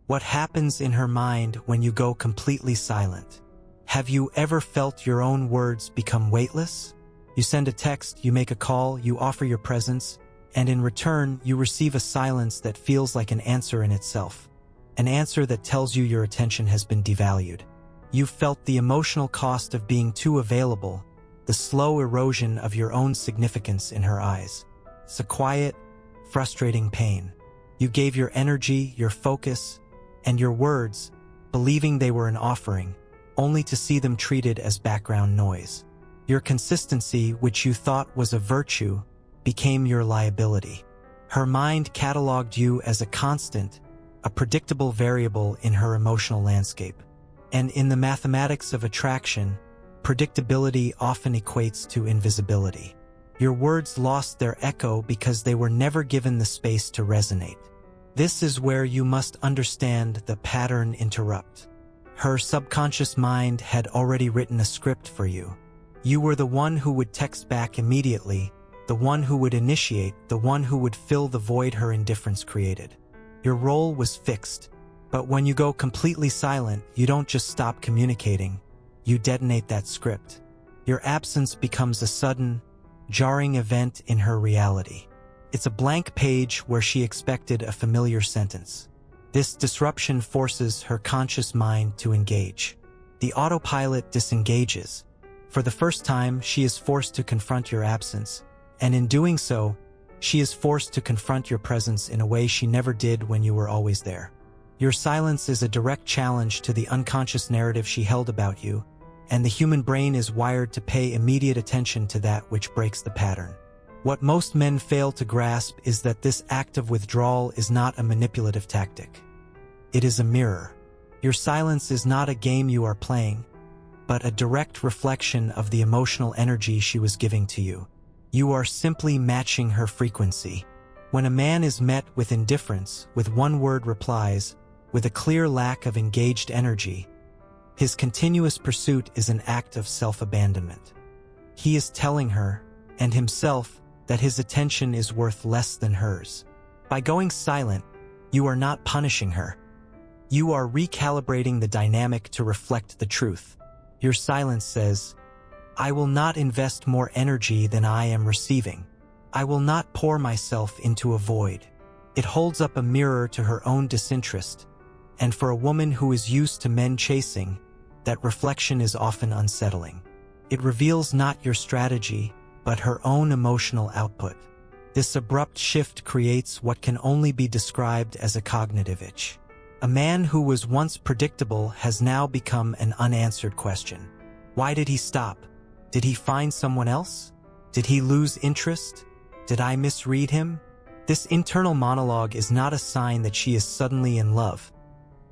What happens in her mind when you go completely silent? Have you ever felt your own words become weightless? You send a text, you make a call, you offer your presence, and in return, you receive a silence that feels like an answer in itself. An answer that tells you your attention has been devalued. You've felt the emotional cost of being too available, the slow erosion of your own significance in her eyes. It's a quiet, frustrating pain. You gave your energy, your focus, and your words, believing they were an offering, only to see them treated as background noise. Your consistency, which you thought was a virtue, became your liability. Her mind cataloged you as a constant, a predictable variable in her emotional landscape. And in the mathematics of attraction, predictability often equates to invisibility. Your words lost their echo because they were never given the space to resonate. This is where you must understand the pattern interrupt. Her subconscious mind had already written a script for you. You were the one who would text back immediately, the one who would initiate, the one who would fill the void her indifference created. Your role was fixed, but when you go completely silent, you don't just stop communicating, you detonate that script. Your absence becomes a sudden, jarring event in her reality. It's a blank page where she expected a familiar sentence. This disruption forces her conscious mind to engage. The autopilot disengages. For the first time, she is forced to confront your absence, and in doing so, she is forced to confront your presence in a way she never did when you were always there. Your silence is a direct challenge to the unconscious narrative she held about you, and the human brain is wired to pay immediate attention to that which breaks the pattern. What most men fail to grasp is that this act of withdrawal is not a manipulative tactic. It is a mirror. Your silence is not a game you are playing, but a direct reflection of the emotional energy she was giving to you. You are simply matching her frequency. When a man is met with indifference, with one-word replies, with a clear lack of engaged energy, his continuous pursuit is an act of self-abandonment. He is telling her, and himself, that his attention is worth less than hers. By going silent, you are not punishing her. You are recalibrating the dynamic to reflect the truth. Your silence says, I will not invest more energy than I am receiving. I will not pour myself into a void. It holds up a mirror to her own disinterest, and for a woman who is used to men chasing, that reflection is often unsettling. It reveals not your strategy, but her own emotional output. This abrupt shift creates what can only be described as a cognitive itch. A man who was once predictable has now become an unanswered question. Why did he stop? Did he find someone else? Did he lose interest? Did I misread him? This internal monologue is not a sign that she is suddenly in love.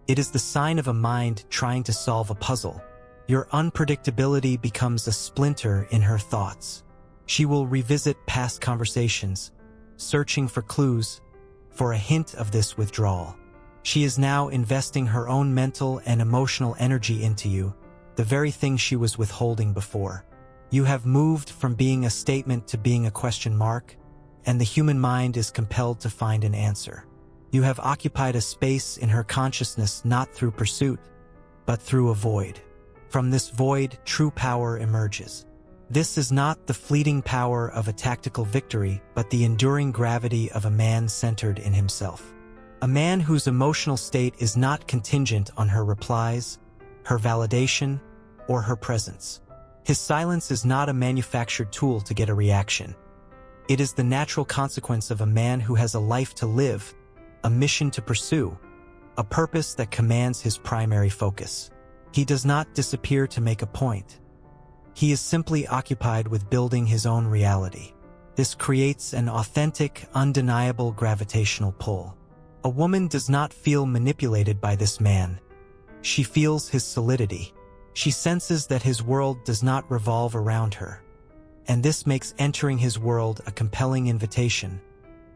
It is the sign of a mind trying to solve a puzzle. Your unpredictability becomes a splinter in her thoughts. She will revisit past conversations, searching for clues, for a hint of this withdrawal. She is now investing her own mental and emotional energy into you, the very thing she was withholding before. You have moved from being a statement to being a question mark, and the human mind is compelled to find an answer. You have occupied a space in her consciousness not through pursuit, but through a void. From this void, true power emerges. This is not the fleeting power of a tactical victory, but the enduring gravity of a man centered in himself. A man whose emotional state is not contingent on her replies, her validation, or her presence. His silence is not a manufactured tool to get a reaction. It is the natural consequence of a man who has a life to live, a mission to pursue, a purpose that commands his primary focus. He does not disappear to make a point. He is simply occupied with building his own reality. This creates an authentic, undeniable gravitational pull. A woman does not feel manipulated by this man. She feels his solidity. She senses that his world does not revolve around her. And this makes entering his world a compelling invitation,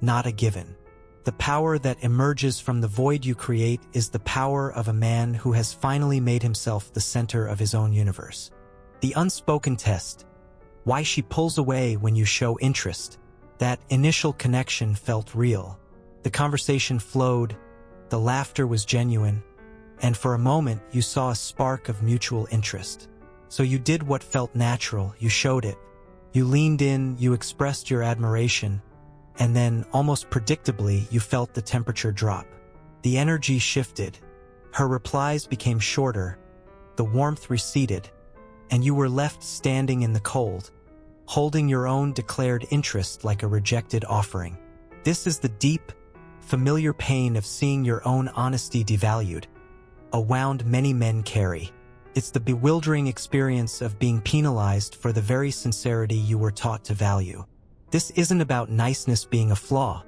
not a given. The power that emerges from the void you create is the power of a man who has finally made himself the center of his own universe. The unspoken test, why she pulls away when you show interest. That initial connection felt real. The conversation flowed, The laughter was genuine, and for a moment you saw a spark of mutual interest. So you did what felt natural, you showed it. You leaned in, you expressed your admiration, and then, almost predictably, you felt the temperature drop. The energy shifted. Her replies became shorter, the warmth receded, and you were left standing in the cold, holding your own declared interest like a rejected offering. This is the deep, familiar pain of seeing your own honesty devalued, a wound many men carry. It's the bewildering experience of being penalized for the very sincerity you were taught to value. This isn't about niceness being a flaw.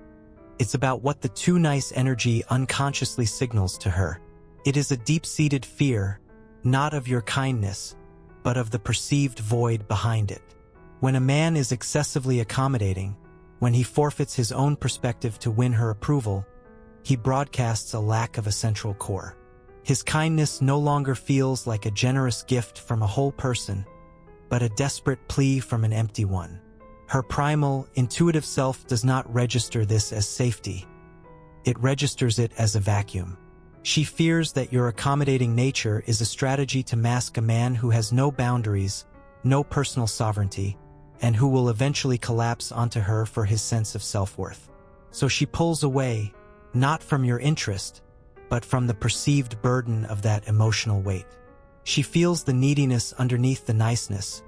It's about what the too nice energy unconsciously signals to her. It is a deep-seated fear, not of your kindness, but of the perceived void behind it. When a man is excessively accommodating, when he forfeits his own perspective to win her approval, he broadcasts a lack of a central core. His kindness no longer feels like a generous gift from a whole person, but a desperate plea from an empty one. Her primal, intuitive self does not register this as safety. It registers it as a vacuum. She fears that your accommodating nature is a strategy to mask a man who has no boundaries, no personal sovereignty, and who will eventually collapse onto her for his sense of self-worth. So she pulls away, not from your interest, but from the perceived burden of that emotional weight. She feels the neediness underneath the niceness,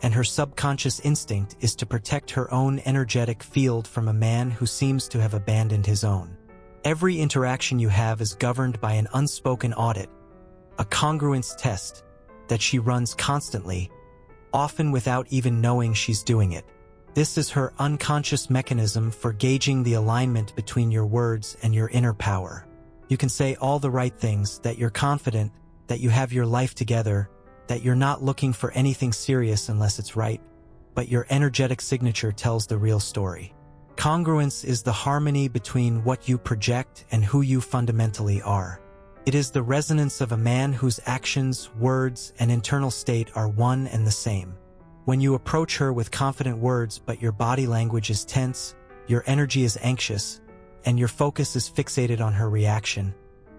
and her subconscious instinct is to protect her own energetic field from a man who seems to have abandoned his own. Every interaction you have is governed by an unspoken audit, a congruence test that she runs constantly, often without even knowing she's doing it. This is her unconscious mechanism for gauging the alignment between your words and your inner power. You can say all the right things, that you're confident, that you have your life together, that you're not looking for anything serious unless it's right, but your energetic signature tells the real story. Congruence is the harmony between what you project and who you fundamentally are. It is the resonance of a man whose actions, words, and internal state are one and the same. When you approach her with confident words but your body language is tense, your energy is anxious, and your focus is fixated on her reaction,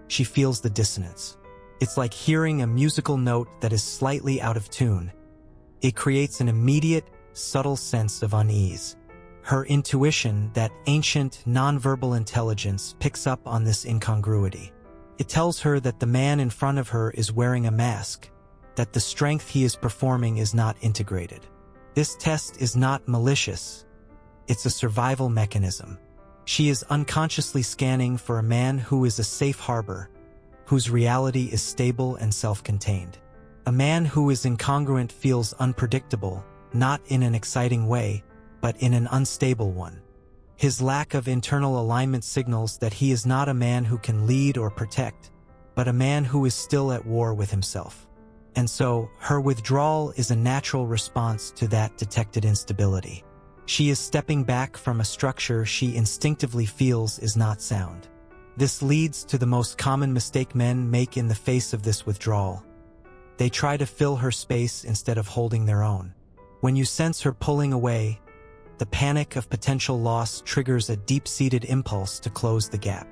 she feels the dissonance. It's like hearing a musical note that is slightly out of tune. It creates an immediate, subtle sense of unease. Her intuition, that ancient, nonverbal intelligence, picks up on this incongruity. It tells her that the man in front of her is wearing a mask, that the strength he is performing is not integrated. This test is not malicious. It's a survival mechanism. She is unconsciously scanning for a man who is a safe harbor, whose reality is stable and self-contained. A man who is incongruent feels unpredictable, not in an exciting way, but in an unstable one. His lack of internal alignment signals that he is not a man who can lead or protect, but a man who is still at war with himself. And so, her withdrawal is a natural response to that detected instability. She is stepping back from a structure she instinctively feels is not sound. This leads to the most common mistake men make in the face of this withdrawal. They try to fill her space instead of holding their own. When you sense her pulling away, the panic of potential loss triggers a deep-seated impulse to close the gap.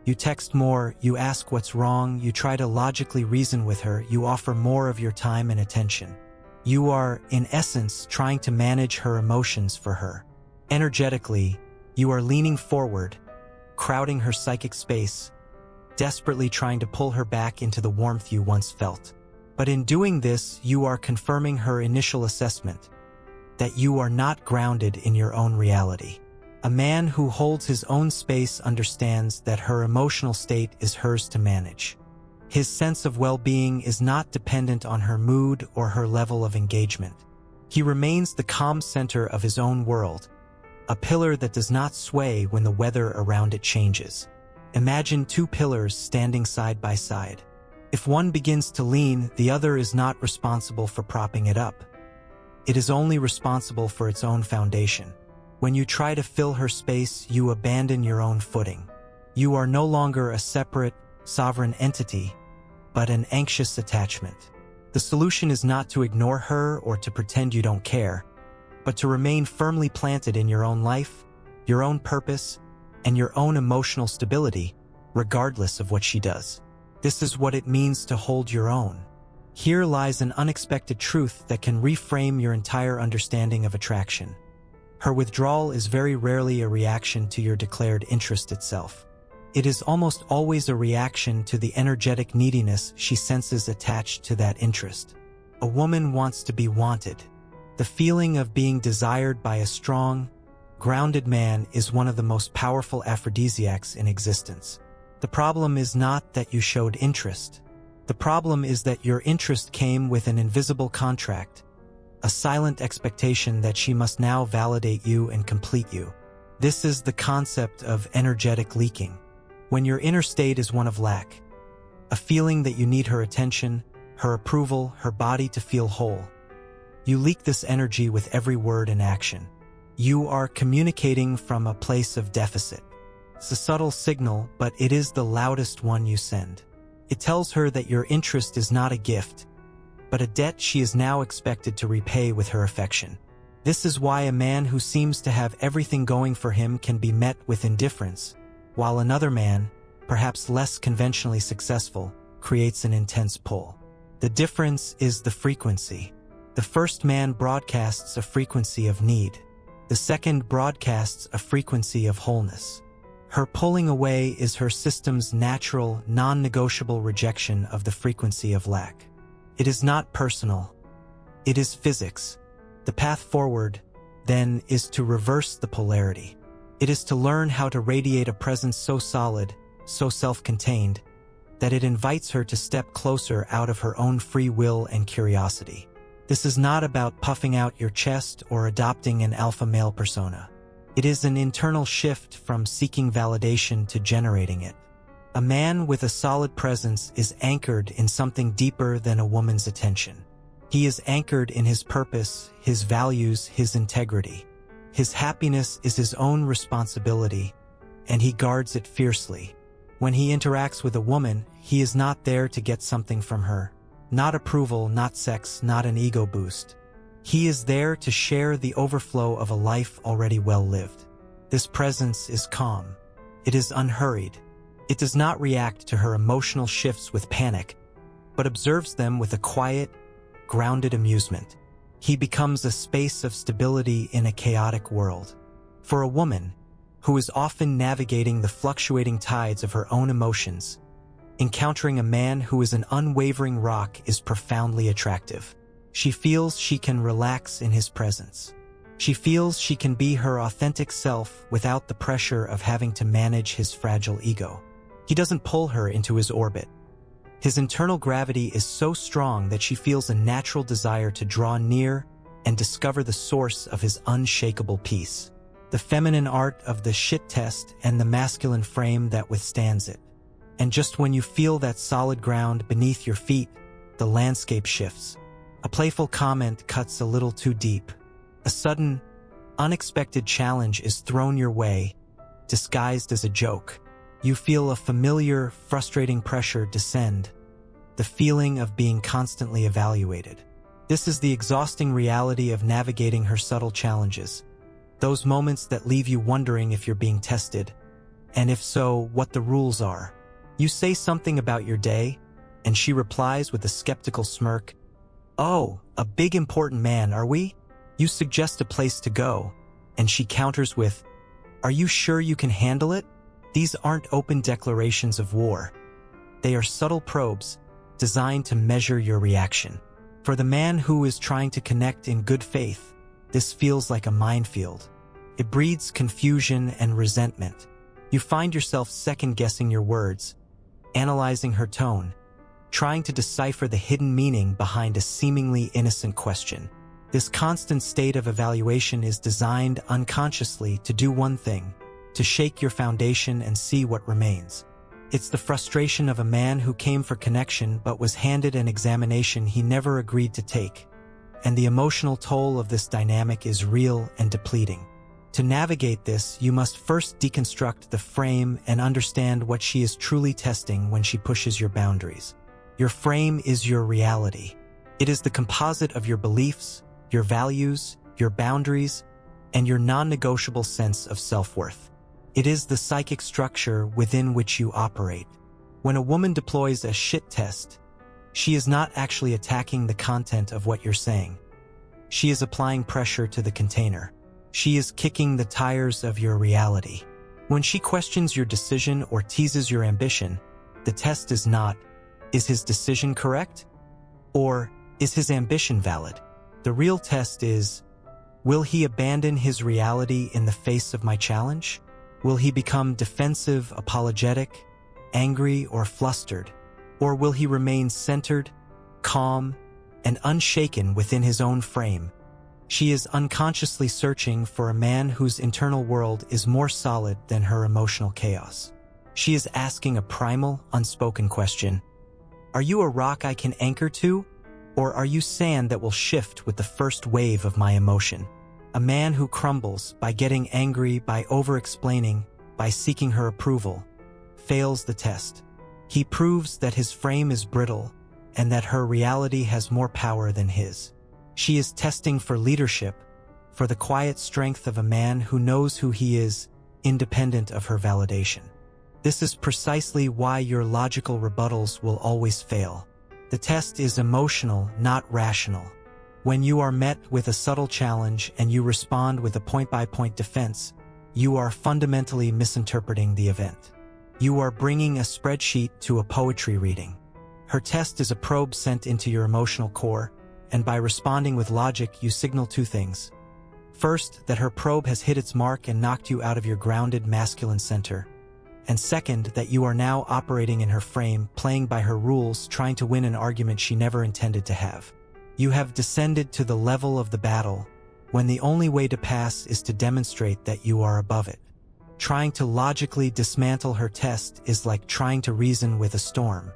You text more, you ask what's wrong, you try to logically reason with her, you offer more of your time and attention. You are, in essence, trying to manage her emotions for her. Energetically, you are leaning forward, crowding her psychic space, desperately trying to pull her back into the warmth you once felt. But in doing this, you are confirming her initial assessment, that you are not grounded in your own reality. A man who holds his own space understands that her emotional state is hers to manage. His sense of well-being is not dependent on her mood or her level of engagement. He remains the calm center of his own world, a pillar that does not sway when the weather around it changes. Imagine two pillars standing side by side. If one begins to lean, the other is not responsible for propping it up. It is only responsible for its own foundation. When you try to fill her space, you abandon your own footing. You are no longer a separate, sovereign entity, but an anxious attachment. The solution is not to ignore her or to pretend you don't care, but to remain firmly planted in your own life, your own purpose, and your own emotional stability, regardless of what she does. This is what it means to hold your own. Here lies an unexpected truth that can reframe your entire understanding of attraction. Her withdrawal is very rarely a reaction to your declared interest itself. It is almost always a reaction to the energetic neediness she senses attached to that interest. A woman wants to be wanted. The feeling of being desired by a strong, grounded man is one of the most powerful aphrodisiacs in existence. The problem is not that you showed interest. The problem is that your interest came with an invisible contract, a silent expectation that she must now validate you and complete you. This is the concept of energetic leaking. When your inner state is one of lack, a feeling that you need her attention, her approval, her body to feel whole. You leak this energy with every word and action. You are communicating from a place of deficit. It's a subtle signal, but it is the loudest one you send. It tells her that your interest is not a gift, but a debt she is now expected to repay with her affection. This is why a man who seems to have everything going for him can be met with indifference, while another man, perhaps less conventionally successful, creates an intense pull. The difference is the frequency. The first man broadcasts a frequency of need. The second broadcasts a frequency of wholeness. Her pulling away is her system's natural, non-negotiable rejection of the frequency of lack. It is not personal. It is physics. The path forward, then, is to reverse the polarity. It is to learn how to radiate a presence so solid, so self-contained, that it invites her to step closer out of her own free will and curiosity. This is not about puffing out your chest or adopting an alpha male persona. It is an internal shift from seeking validation to generating it. A man with a solid presence is anchored in something deeper than a woman's attention. He is anchored in his purpose, his values, his integrity. His happiness is his own responsibility, and he guards it fiercely. When he interacts with a woman, he is not there to get something from her. Not approval, not sex, not an ego boost. He is there to share the overflow of a life already well lived. This presence is calm. It is unhurried. It does not react to her emotional shifts with panic, but observes them with a quiet, grounded amusement. He becomes a space of stability in a chaotic world. For a woman, who is often navigating the fluctuating tides of her own emotions, encountering a man who is an unwavering rock is profoundly attractive. She feels she can relax in his presence. She feels she can be her authentic self without the pressure of having to manage his fragile ego. He doesn't pull her into his orbit. His internal gravity is so strong that she feels a natural desire to draw near and discover the source of his unshakable peace. The feminine art of the shit test and the masculine frame that withstands it. And just when you feel that solid ground beneath your feet, the landscape shifts. A playful comment cuts a little too deep. A sudden, unexpected challenge is thrown your way, disguised as a joke. You feel a familiar, frustrating pressure descend, the feeling of being constantly evaluated. This is the exhausting reality of navigating her subtle challenges. Those moments that leave you wondering if you're being tested, and if so, what the rules are. You say something about your day, and she replies with a skeptical smirk, "Oh, a big important man, are we?" You suggest a place to go, and she counters with, "Are you sure you can handle it?" These aren't open declarations of war. They are subtle probes designed to measure your reaction. For the man who is trying to connect in good faith, this feels like a minefield. It breeds confusion and resentment. You find yourself second-guessing your words, analyzing her tone, trying to decipher the hidden meaning behind a seemingly innocent question. This constant state of evaluation is designed unconsciously to do one thing: to shake your foundation and see what remains. It's the frustration of a man who came for connection but was handed an examination he never agreed to take. And the emotional toll of this dynamic is real and depleting. To navigate this, you must first deconstruct the frame and understand what she is truly testing when she pushes your boundaries. Your frame is your reality. It is the composite of your beliefs, your values, your boundaries, and your non-negotiable sense of self-worth. It is the psychic structure within which you operate. When a woman deploys a shit test, she is not actually attacking the content of what you're saying. She is applying pressure to the container. She is kicking the tires of your reality. When she questions your decision or teases your ambition, the test is not, is his decision correct? Or, is his ambition valid? The real test is, will he abandon his reality in the face of my challenge? Will he become defensive, apologetic, angry, or flustered? Or will he remain centered, calm, and unshaken within his own frame? She is unconsciously searching for a man whose internal world is more solid than her emotional chaos. She is asking a primal, unspoken question. Are you a rock I can anchor to? Or are you sand that will shift with the first wave of my emotion? A man who crumbles by getting angry, by over-explaining, by seeking her approval, fails the test. He proves that his frame is brittle and that her reality has more power than his. She is testing for leadership, for the quiet strength of a man who knows who he is, independent of her validation. This is precisely why your logical rebuttals will always fail. The test is emotional, not rational. When you are met with a subtle challenge and you respond with a point-by-point defense, you are fundamentally misinterpreting the event. You are bringing a spreadsheet to a poetry reading. Her test is a probe sent into your emotional core, and by responding with logic, you signal two things. First, that her probe has hit its mark and knocked you out of your grounded masculine center. And second, that you are now operating in her frame, playing by her rules, trying to win an argument she never intended to have. You have descended to the level of the battle, when the only way to pass is to demonstrate that you are above it. Trying to logically dismantle her test is like trying to reason with a storm.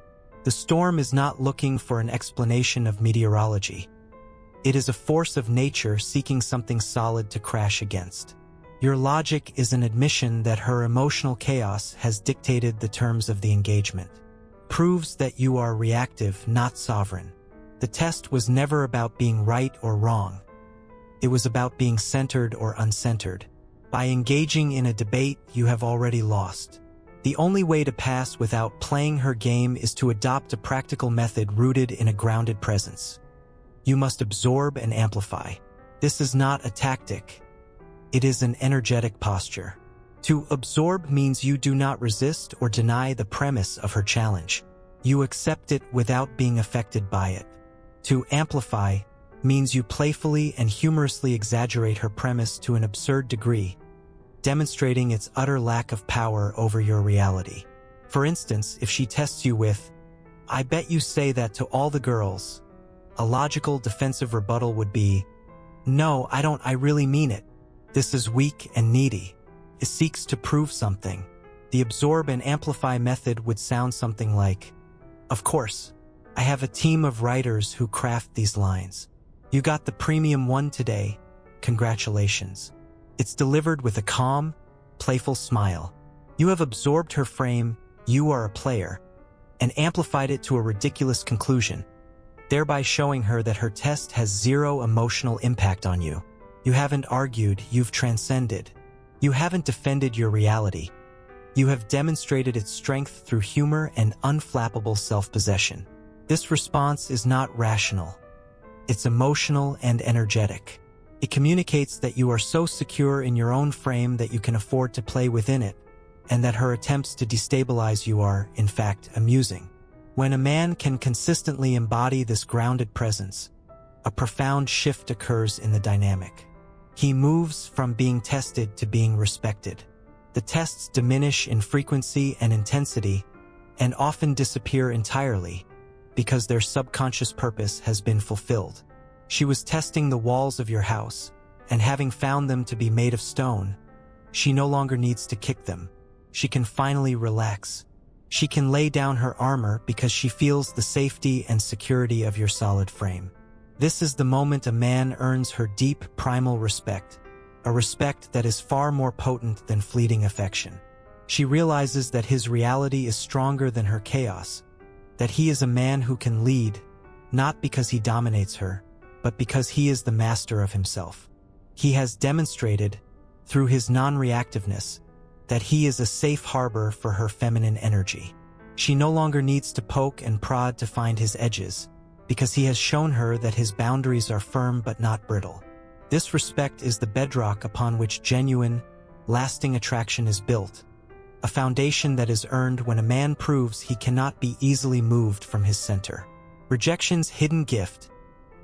The storm is not looking for an explanation of meteorology. It is a force of nature seeking something solid to crash against. Your logic is an admission that her emotional chaos has dictated the terms of the engagement. Proves that you are reactive, not sovereign. The test was never about being right or wrong. It was about being centered or uncentered. By engaging in a debate, you have already lost. The only way to pass without playing her game is to adopt a practical method rooted in a grounded presence. You must absorb and amplify. This is not a tactic. It is an energetic posture. To absorb means you do not resist or deny the premise of her challenge. You accept it without being affected by it. To amplify means you playfully and humorously exaggerate her premise to an absurd degree, demonstrating its utter lack of power over your reality. For instance, if she tests you with, "I bet you say that to all the girls," a logical defensive rebuttal would be, "No, I don't, I really mean it. This is weak and needy. It seeks to prove something." The absorb and amplify method would sound something like, "Of course, I have a team of writers who craft these lines. You got the premium one today. Congratulations." It's delivered with a calm, playful smile. You have absorbed her frame, you are a player, and amplified it to a ridiculous conclusion, thereby showing her that her test has zero emotional impact on you. You haven't argued, you've transcended. You haven't defended your reality. You have demonstrated its strength through humor and unflappable self-possession. This response is not rational. It's emotional and energetic. It communicates that you are so secure in your own frame that you can afford to play within it, and that her attempts to destabilize you are, in fact, amusing. When a man can consistently embody this grounded presence, a profound shift occurs in the dynamic. He moves from being tested to being respected. The tests diminish in frequency and intensity, and often disappear entirely, because their subconscious purpose has been fulfilled. She was testing the walls of your house, and having found them to be made of stone, she no longer needs to kick them. She can finally relax. She can lay down her armor because she feels the safety and security of your solid frame. This is the moment a man earns her deep, primal respect, a respect that is far more potent than fleeting affection. She realizes that his reality is stronger than her chaos, that he is a man who can lead, not because he dominates her, but because he is the master of himself. He has demonstrated, through his non-reactiveness, that he is a safe harbor for her feminine energy. She no longer needs to poke and prod to find his edges, because he has shown her that his boundaries are firm but not brittle. This respect is the bedrock upon which genuine, lasting attraction is built, a foundation that is earned when a man proves he cannot be easily moved from his center. Rejection's hidden gift: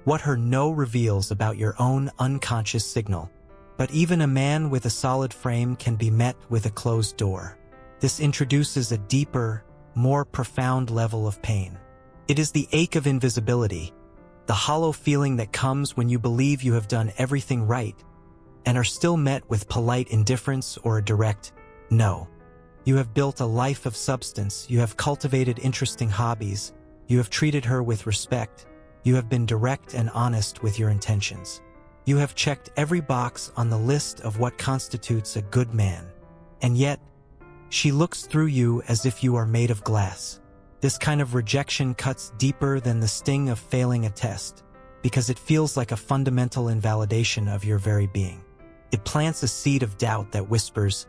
what her no reveals about your own unconscious signal. But even a man with a solid frame can be met with a closed door. This introduces a deeper, more profound level of pain. It is the ache of invisibility, the hollow feeling that comes when you believe you have done everything right and are still met with polite indifference or a direct no. You have built a life of substance, you have cultivated interesting hobbies, you have treated her with respect, you have been direct and honest with your intentions. You have checked every box on the list of what constitutes a good man. And yet, she looks through you as if you are made of glass. This kind of rejection cuts deeper than the sting of failing a test, because it feels like a fundamental invalidation of your very being. It plants a seed of doubt that whispers,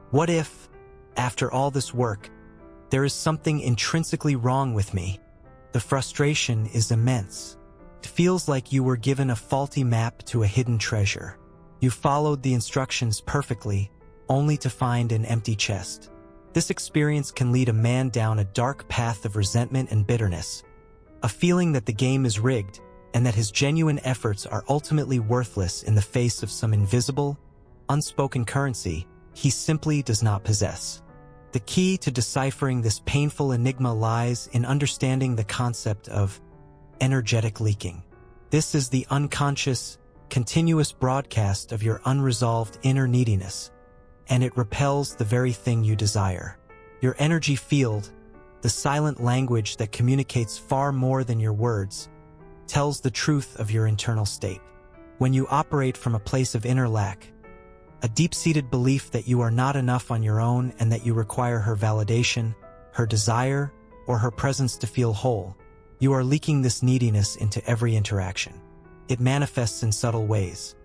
what if, after all this work, there is something intrinsically wrong with me? The frustration is immense. It feels like you were given a faulty map to a hidden treasure. You followed the instructions perfectly, only to find an empty chest. This experience can lead a man down a dark path of resentment and bitterness, a feeling that the game is rigged and that his genuine efforts are ultimately worthless in the face of some invisible, unspoken currency he simply does not possess. The key to deciphering this painful enigma lies in understanding the concept of energetic leaking. This is the unconscious, continuous broadcast of your unresolved inner neediness, and it repels the very thing you desire. Your energy field, the silent language that communicates far more than your words, tells the truth of your internal state. When you operate from a place of inner lack, a deep-seated belief that you are not enough on your own and that you require her validation, her desire, or her presence to feel whole, you are leaking this neediness into every interaction. It manifests in subtle ways.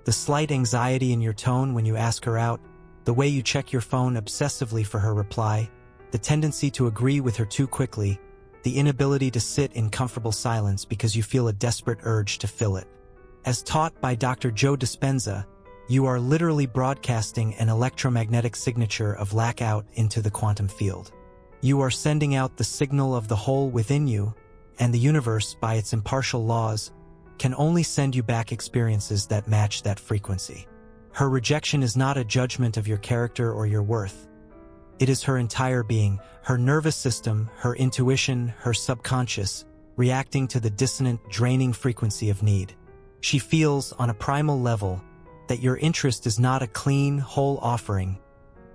The slight anxiety in your tone when you ask her out, the way you check your phone obsessively for her reply, the tendency to agree with her too quickly, the inability to sit in comfortable silence because you feel a desperate urge to fill it. As taught by Dr. Joe Dispenza, you are literally broadcasting an electromagnetic signature of lack out into the quantum field. You are sending out the signal of the whole within you, and the universe, by its impartial laws, can only send you back experiences that match that frequency. Her rejection is not a judgment of your character or your worth. It is her entire being, her nervous system, her intuition, her subconscious, reacting to the dissonant, draining frequency of need. She feels, on a primal level, that your interest is not a clean, whole offering,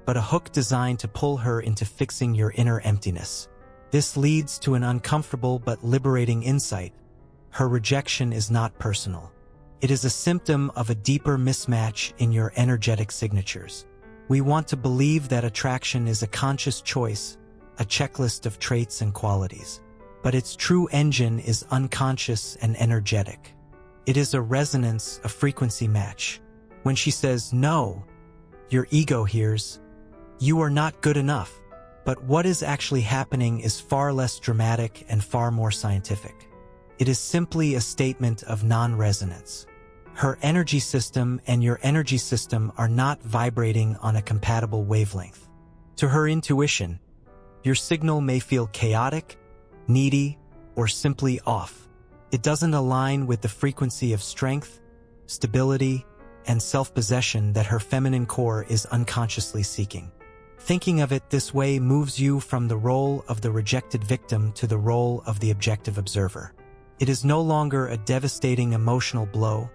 but a hook designed to pull her into fixing your inner emptiness. This leads to an uncomfortable but liberating insight. Her rejection is not personal. It is a symptom of a deeper mismatch in your energetic signatures. We want to believe that attraction is a conscious choice, a checklist of traits and qualities. But its true engine is unconscious and energetic. It is a resonance, a frequency match. When she says no, your ego hears, "You are not good enough." But what is actually happening is far less dramatic and far more scientific. It is simply a statement of non-resonance. Her energy system and your energy system are not vibrating on a compatible wavelength. To her intuition, your signal may feel chaotic, needy, or simply off. It doesn't align with the frequency of strength, stability, and self-possession that her feminine core is unconsciously seeking. Thinking of it this way moves you from the role of the rejected victim to the role of the objective observer. It is no longer a devastating emotional blow,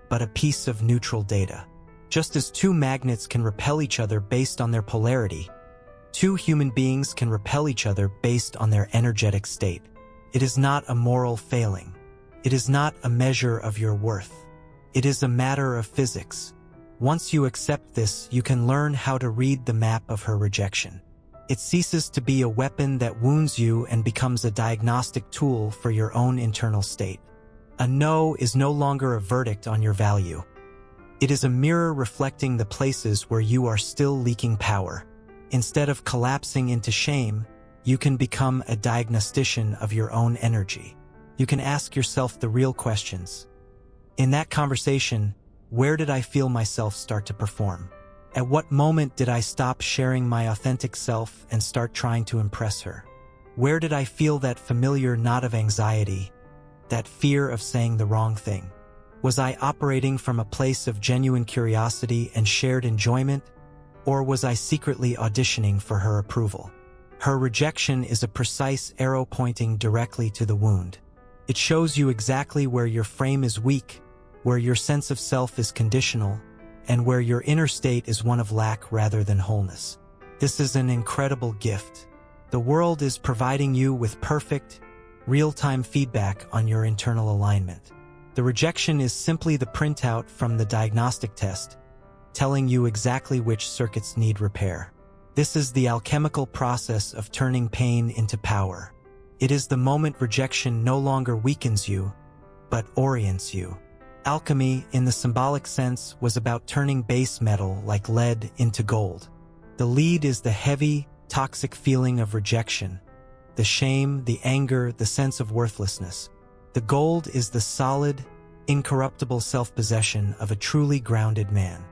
but a piece of neutral data. Just as two magnets can repel each other based on their polarity, two human beings can repel each other based on their energetic state. It is not a moral failing. It is not a measure of your worth. It is a matter of physics. Once you accept this, you can learn how to read the map of her rejection. It ceases to be a weapon that wounds you and becomes a diagnostic tool for your own internal state. A no is no longer a verdict on your value. It is a mirror reflecting the places where you are still leaking power. Instead of collapsing into shame, you can become a diagnostician of your own energy. You can ask yourself the real questions. In that conversation, where did I feel myself start to perform? At what moment did I stop sharing my authentic self and start trying to impress her? Where did I feel that familiar knot of anxiety, that fear of saying the wrong thing? Was I operating from a place of genuine curiosity and shared enjoyment, or was I secretly auditioning for her approval? Her rejection is a precise arrow pointing directly to the wound. It shows you exactly where your frame is weak, where your sense of self is conditional, and where your inner state is one of lack rather than wholeness. This is an incredible gift. The world is providing you with perfect, real-time feedback on your internal alignment. The rejection is simply the printout from the diagnostic test, telling you exactly which circuits need repair. This is the alchemical process of turning pain into power. It is the moment rejection no longer weakens you, but orients you. Alchemy, in the symbolic sense, was about turning base metal like lead into gold. The lead is the heavy, toxic feeling of rejection, the shame, the anger, the sense of worthlessness. The gold is the solid, incorruptible self-possession of a truly grounded man.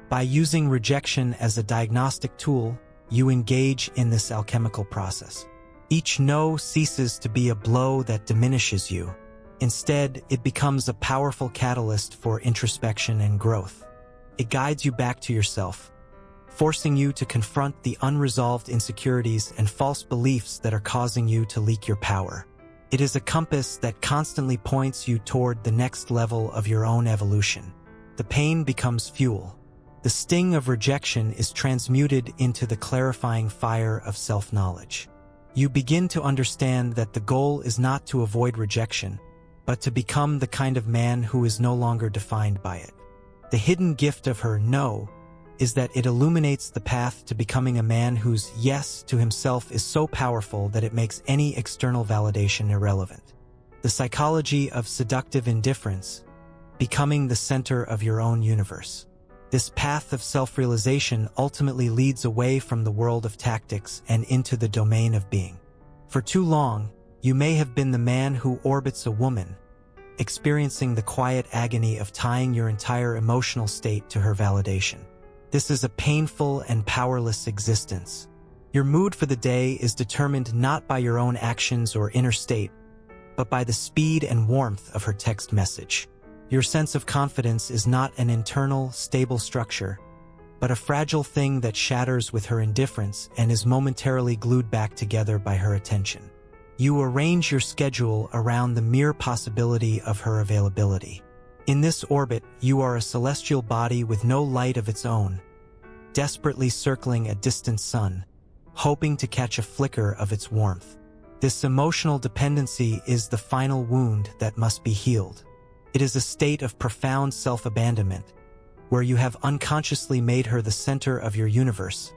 By using rejection as a diagnostic tool, you engage in this alchemical process. Each no ceases to be a blow that diminishes you. Instead, it becomes a powerful catalyst for introspection and growth. It guides you back to yourself, forcing you to confront the unresolved insecurities and false beliefs that are causing you to leak your power. It is a compass that constantly points you toward the next level of your own evolution. The pain becomes fuel. The sting of rejection is transmuted into the clarifying fire of self-knowledge. You begin to understand that the goal is not to avoid rejection, but to become the kind of man who is no longer defined by it. The hidden gift of her no is that it illuminates the path to becoming a man whose yes to himself is so powerful that it makes any external validation irrelevant. The psychology of seductive indifference, becoming the center of your own universe. This path of self-realization ultimately leads away from the world of tactics and into the domain of being. For too long, you may have been the man who orbits a woman, experiencing the quiet agony of tying your entire emotional state to her validation. This is a painful and powerless existence. Your mood for the day is determined not by your own actions or inner state, but by the speed and warmth of her text message. Your sense of confidence is not an internal, stable structure, but a fragile thing that shatters with her indifference and is momentarily glued back together by her attention. You arrange your schedule around the mere possibility of her availability. In this orbit, you are a celestial body with no light of its own, desperately circling a distant sun, hoping to catch a flicker of its warmth. This emotional dependency is the final wound that must be healed. It is a state of profound self-abandonment, where you have unconsciously made her the center of your universe,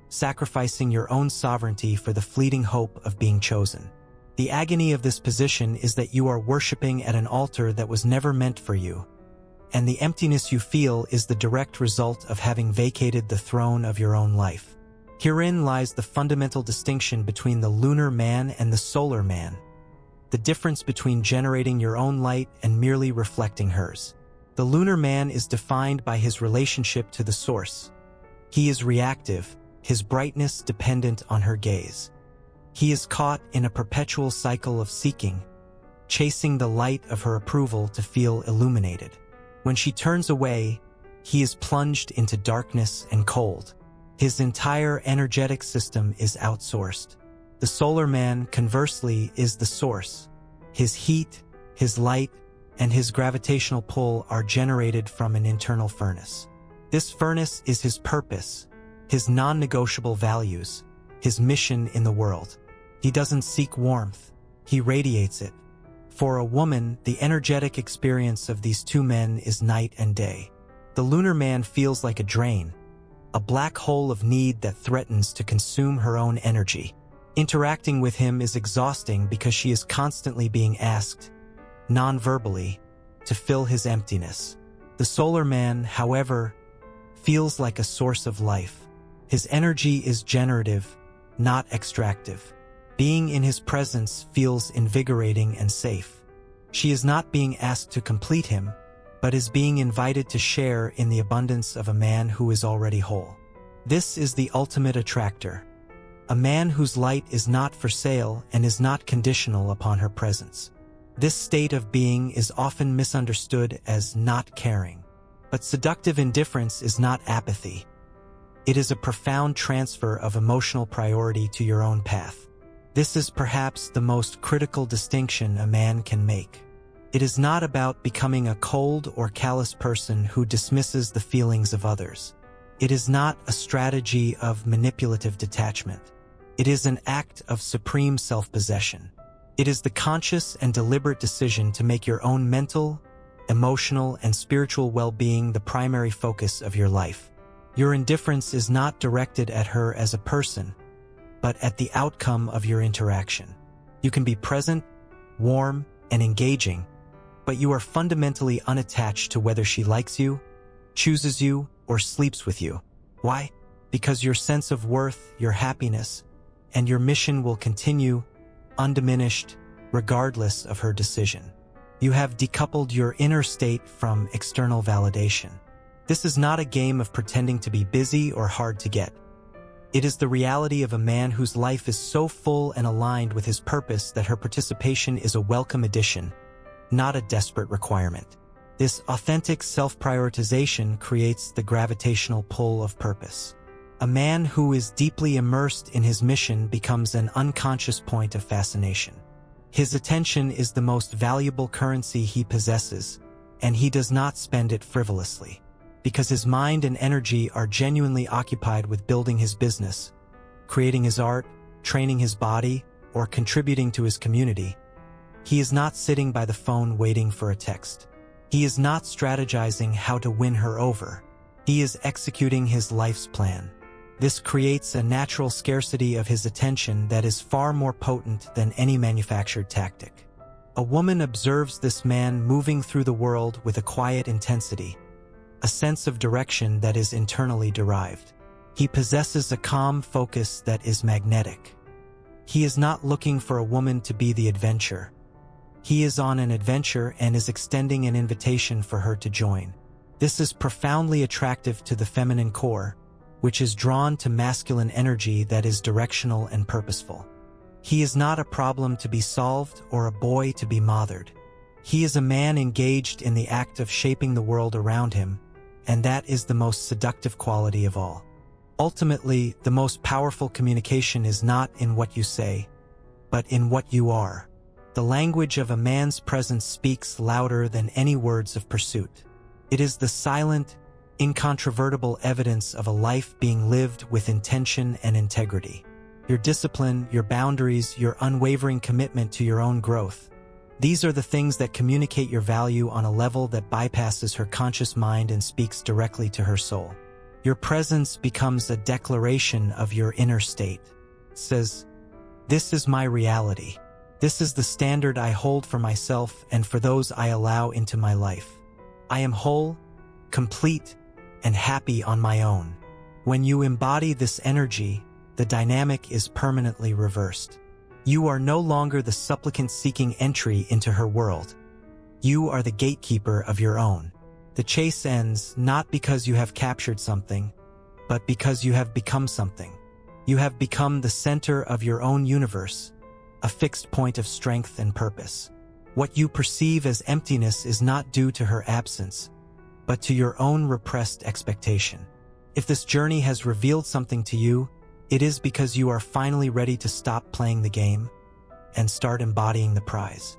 sacrificing your own sovereignty for the fleeting hope of being chosen. The agony of this position is that you are worshiping at an altar that was never meant for you, and the emptiness you feel is the direct result of having vacated the throne of your own life. Herein lies the fundamental distinction between the lunar man and the solar man, the difference between generating your own light and merely reflecting hers. The lunar man is defined by his relationship to the source. He is reactive, his brightness dependent on her gaze. He is caught in a perpetual cycle of seeking, chasing the light of her approval to feel illuminated. When she turns away, he is plunged into darkness and cold. His entire energetic system is outsourced. The solar man, conversely, is the source. His heat, his light, and his gravitational pull are generated from an internal furnace. This furnace is his purpose, his non-negotiable values, his mission in the world. He doesn't seek warmth, he radiates it. For a woman, the energetic experience of these two men is night and day. The lunar man feels like a drain, a black hole of need that threatens to consume her own energy. Interacting with him is exhausting because she is constantly being asked, non-verbally, to fill his emptiness. The The solar man, however, feels like a source of life. His energy is generative, not extractive. Being in his presence feels invigorating and safe. She is not being asked to complete him, but is being invited to share in the abundance of a man who is already whole. This is the ultimate attractor. A man whose light is not for sale and is not conditional upon her presence. This state of being is often misunderstood as not caring. But seductive indifference is not apathy. It is a profound transfer of emotional priority to your own path. This is perhaps the most critical distinction a man can make. It is not about becoming a cold or callous person who dismisses the feelings of others. It is not a strategy of manipulative detachment. It is an act of supreme self-possession. It is the conscious and deliberate decision to make your own mental, emotional, and spiritual well-being the primary focus of your life. Your indifference is not directed at her as a person, but at the outcome of your interaction. You can be present, warm, and engaging, but you are fundamentally unattached to whether she likes you, chooses you, or sleeps with you. Why? Because your sense of worth, your happiness, and your mission will continue undiminished, regardless of her decision. You have decoupled your inner state from external validation. This is not a game of pretending to be busy or hard to get. It is the reality of a man whose life is so full and aligned with his purpose that her participation is a welcome addition, not a desperate requirement. This authentic self-prioritization creates the gravitational pull of purpose. A man who is deeply immersed in his mission becomes an unconscious point of fascination. His attention is the most valuable currency he possesses, and he does not spend it frivolously. Because his mind and energy are genuinely occupied with building his business, creating his art, training his body, or contributing to his community, he is not sitting by the phone waiting for a text. He is not strategizing how to win her over. He is executing his life's plan. This creates a natural scarcity of his attention that is far more potent than any manufactured tactic. A woman observes this man moving through the world with a quiet intensity, a sense of direction that is internally derived. He possesses a calm focus that is magnetic. He is not looking for a woman to be the adventure. He is on an adventure and is extending an invitation for her to join. This is profoundly attractive to the feminine core, which is drawn to masculine energy that is directional and purposeful. He is not a problem to be solved or a boy to be mothered. He is a man engaged in the act of shaping the world around him, and that is the most seductive quality of all. Ultimately, the most powerful communication is not in what you say, but in what you are. The language of a man's presence speaks louder than any words of pursuit. It is the silent, incontrovertible evidence of a life being lived with intention and integrity. Your discipline, your boundaries, your unwavering commitment to your own growth. These are the things that communicate your value on a level that bypasses her conscious mind and speaks directly to her soul. Your presence becomes a declaration of your inner state. It says, "This is my reality. This is the standard I hold for myself and for those I allow into my life. I am whole, complete, and happy on my own." When you embody this energy, the dynamic is permanently reversed. You are no longer the supplicant seeking entry into her world. You are the gatekeeper of your own. The chase ends not because you have captured something, but because you have become something. You have become the center of your own universe, a fixed point of strength and purpose. What you perceive as emptiness is not due to her absence, but to your own repressed expectation. If this journey has revealed something to you, it is because you are finally ready to stop playing the game and start embodying the prize.